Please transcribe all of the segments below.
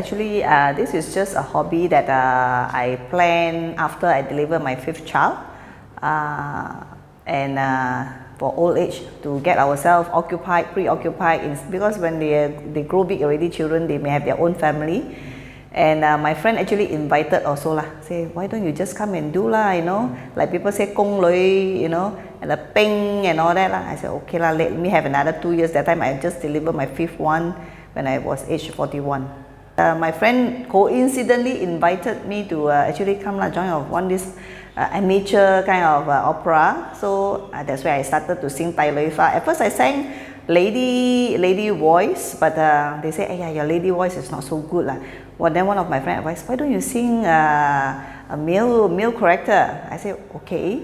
actually, this is just a hobby that I planned after I delivered my 5th child, and for old age, to get ourselves occupied, preoccupied, because when they grow big already, children, they may have their own family. And my friend actually invited also lah, say, why don't you just come and do lah, you know, like people say kong lui, you know, and the ping and all that lah. I said, okay lah, let me have another 2 years. That time I just delivered my 5th one when I was age 41. My friend coincidentally invited me to actually come lah, join this amateur kind of opera. So that's where I started to sing Tai Loi Fa. At first I sang lady voice, but they say, hey, yeah, your lady voice is not so good lah. Well, then one of my friends advised, why don't you sing a male character? I said, okay.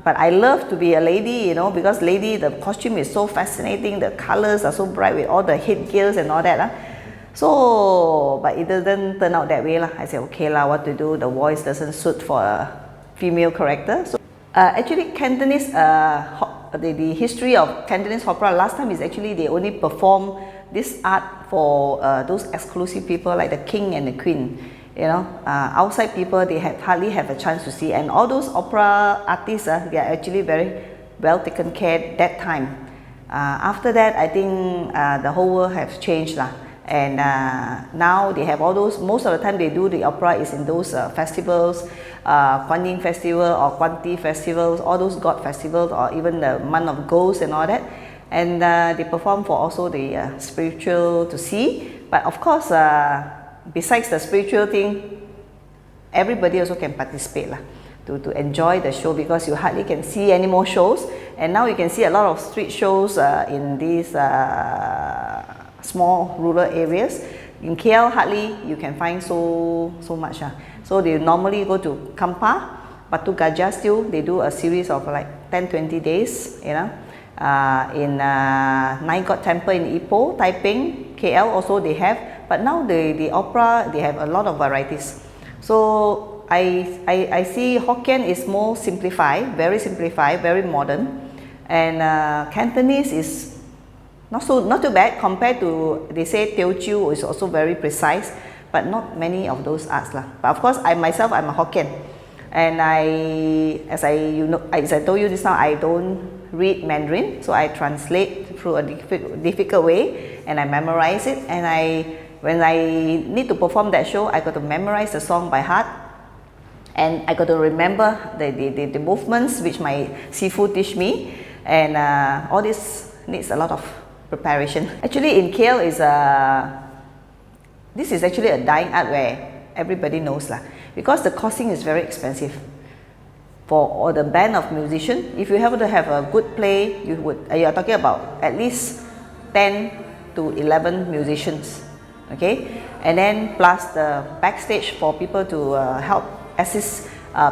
But I love to be a lady, you know, because lady, the costume is so fascinating, the colors are so bright with all the headgears and all that. So, but it doesn't turn out that way lah. I said, okay lah, what to do? The voice doesn't suit for a female character. So, actually, Cantonese, the history of Cantonese opera last time is actually they only perform this art for those exclusive people like the king and the queen. You know, outside people, they hardly have a chance to see, and all those opera artists, they are actually very well taken care that time. After that, I think the whole world has changed lah, and now they have all those. Most of the time, they do the opera is in those festivals, Kuan Yin Festival or Kuan Ti festivals, all those god festivals, or even the month of ghosts and all that. And they perform for also the spiritual to see, but of course. Besides the spiritual thing, everybody also can participate lah, to enjoy the show, because you hardly can see any more shows. And now you can see a lot of street shows in these small rural areas. In KL, hardly you can find so much. So they normally go to Kampa, Batu Gajah still, they do a series of like 10-20 days, you know. In Nine God Temple in Ipoh, Taiping, KL also they have. But now the opera, they have a lot of varieties. So I see Hokkien is more simplified, very modern. And Cantonese is not too bad compared to, they say Teochew is also very precise, but not many of those arts lah. But of course, I myself, I'm a Hokkien. And as I told you just now, I don't read Mandarin, so I translate through a difficult way, and I memorize it. And when I need to perform that show, I got to memorize the song by heart, and I got to remember the movements which my sifu teach me, and all this needs a lot of preparation. Actually, in KL this is actually a dying art where everybody knows lah, because the costing is very expensive. For the band of musicians, if you have to have a good play, you are talking about at least 10 to 11 musicians, okay? And then plus the backstage for people to help assist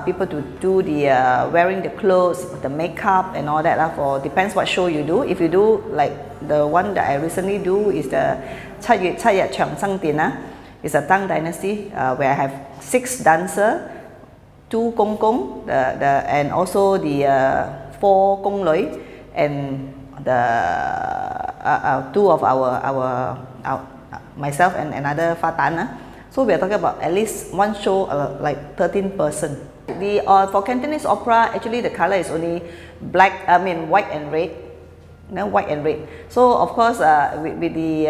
people to do the wearing the clothes, the makeup and all that for depends what show you do. If you do like the one that I recently do is the it's a Tang Dynasty where I have 6 dancers, 2 Gong Gong, and also the 4 Gong Loi, and the 2 of our myself and another Fatana. So we are talking about at least one show like 13 person. For Cantonese opera, actually the color is only white and red. No, white and red. So of course, with the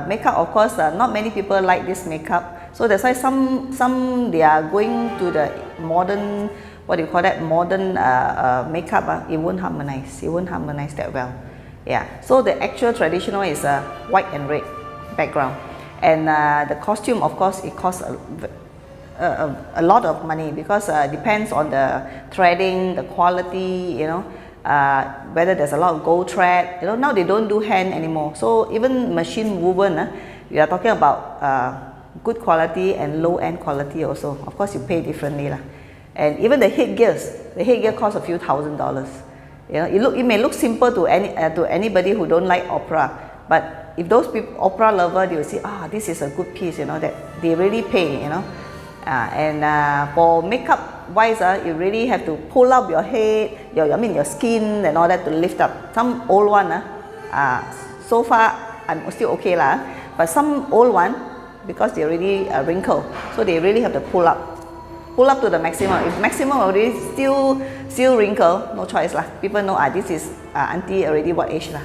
makeup, of course, not many people like this makeup. So that's why some they are going to the modern, what do you call that, modern makeup. It won't harmonize. It won't harmonize that well. Yeah. So the actual traditional is white and red background, and the costume, of course, it costs a lot of money, because it depends on the threading, the quality, you know. Whether there's a lot of gold thread, you know, now they don't do hand anymore. So even machine woven, you are talking about good quality and low end quality also. Of course, you pay differently lah. And even the headgear costs a few $1,000s. You know, it may look simple to anybody who don't like opera, but if those people opera lover, they will say, this is a good piece, you know, that they really pay, you know. And for makeup wise, you really have to pull up your head, your skin and all that to lift up. Some old one, so far I'm still okay lah, but some old one, because they already wrinkled, so they really have to pull up to the maximum. If maximum already still wrinkle, no choice lah. People know this is auntie already what age lah.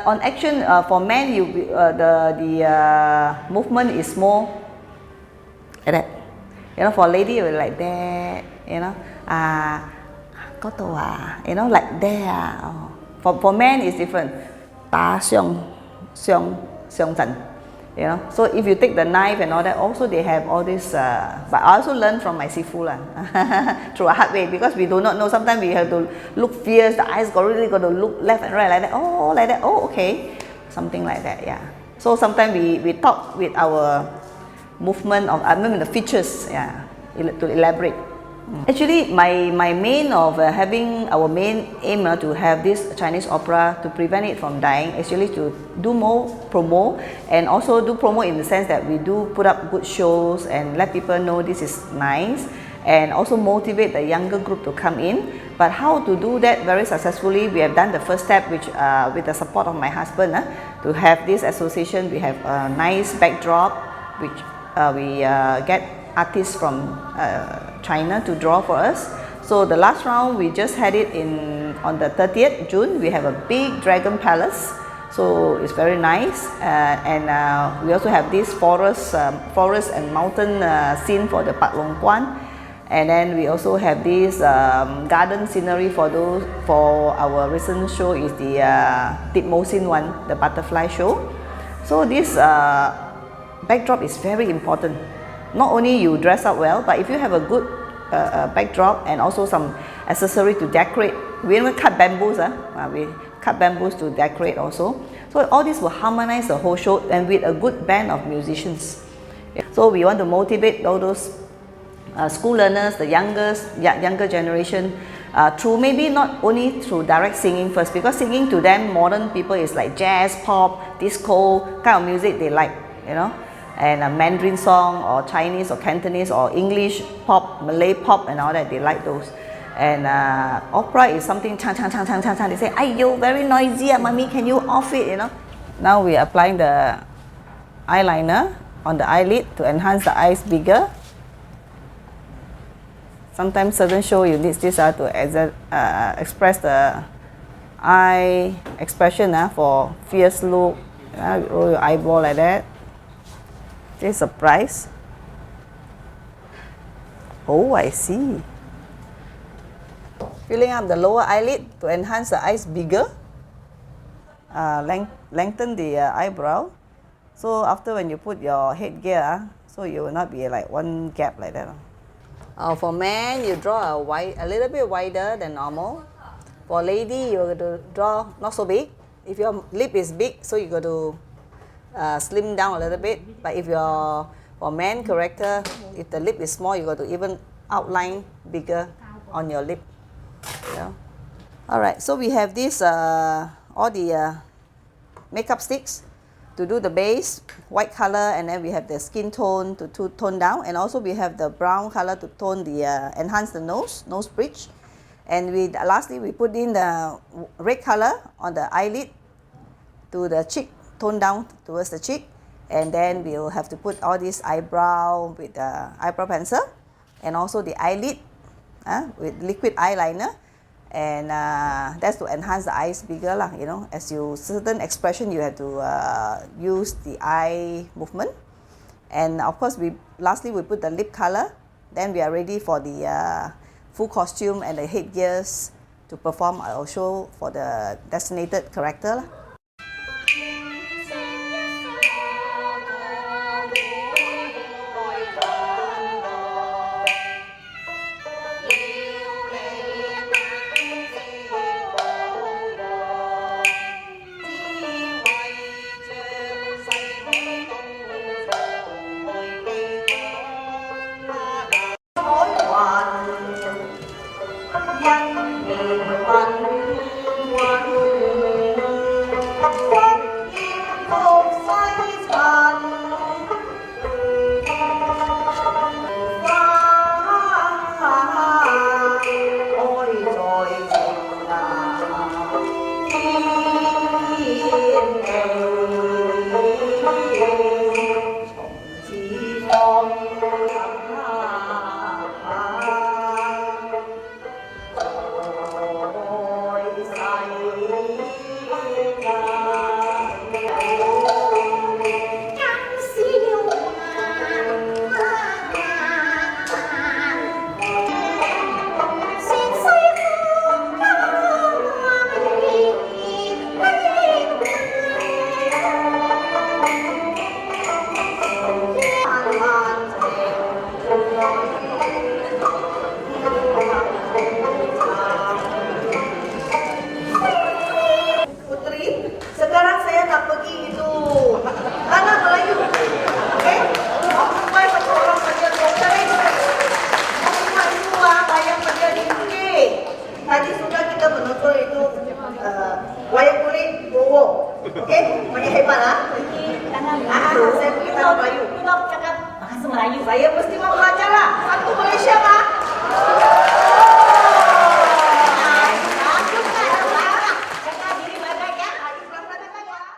On action, for men, the movement is more like that. You know, for lady, it will like that. You know, you know, like that. For men, it's different. You know, so if you take the knife and all that, also they have all this. But I also learned from my sifu lah, through a hard way, because we do not know. Sometimes we have to look fierce. The eyes really got to look left and right like that. Oh, like that. Oh, okay, something like that. Yeah. So sometimes we talk with our movement of, I mean, the features. Yeah, to elaborate. Actually, my main of having our main aim to have this Chinese opera to prevent it from dying, actually to do more promo, and also do promo in the sense that we do put up good shows and let people know this is nice, and also motivate the younger group to come in. But how to do that very successfully, we have done the first step, which with the support of my husband, to have this association. We have a nice backdrop, which we get artists from China to draw for us. So the last round we just had it on the 30th June. We have a big dragon palace, so it's very nice, and we also have this forest and mountain scene for the Pat Long Guan, and then we also have this garden scenery for our recent show is the Tip Mo Sin one, the butterfly show. So this backdrop is very important. Not only you dress up well, but if you have a good backdrop and also some accessory to decorate. We even cut bamboos, we cut bamboos to decorate also. So all this will harmonize the whole show, and with a good band of musicians. So we want to motivate all those school learners, the younger generation, through maybe not only through direct singing first, because singing to them, modern people, is like jazz, pop, disco kind of music they like, you know. And a Mandarin song or Chinese or Cantonese or English pop, Malay pop and all that, they like those. And opera is something chang. They say, "Ayo, very noisy, mommy, can you off it?" You know. Now we are applying the eyeliner on the eyelid to enhance the eyes bigger. Sometimes certain show you need this to express the eye expression for fierce look. Roll your eyeball like that. This is a price. Oh, I see. Filling up the lower eyelid to enhance the eyes bigger. Lengthen the eyebrow. So after when you put your headgear, so you will not be like one gap like that. For men, you draw a little bit wider than normal. For lady, you got to draw not so big. If your lip is big, so you got to slim down a little bit. But if for man character, if the lip is small, you got to even outline bigger on your lip. Yeah. All right, so we have this all the makeup sticks to do the base, white color, and then we have the skin tone to tone down, and also we have the brown color to tone the enhance the nose bridge, and lastly we put in the red color on the eyelid to the cheek, tone down towards the cheek, and then we'll have to put all this eyebrow with the eyebrow pencil, and also the eyelid with liquid eyeliner, and that's to enhance the eyes bigger lah. You know, as you certain expression you have to use the eye movement, and of course lastly we put the lip color. Then we are ready for the full costume and the headgears to perform our show for the designated character lah. Tadi sudah kita menonton itu wayang kulit bowo. Okey, banyak hebat lah. Saya pergi tanah Melayu. Cakap bahasa Melayu. Saya mesti mau belajar lah.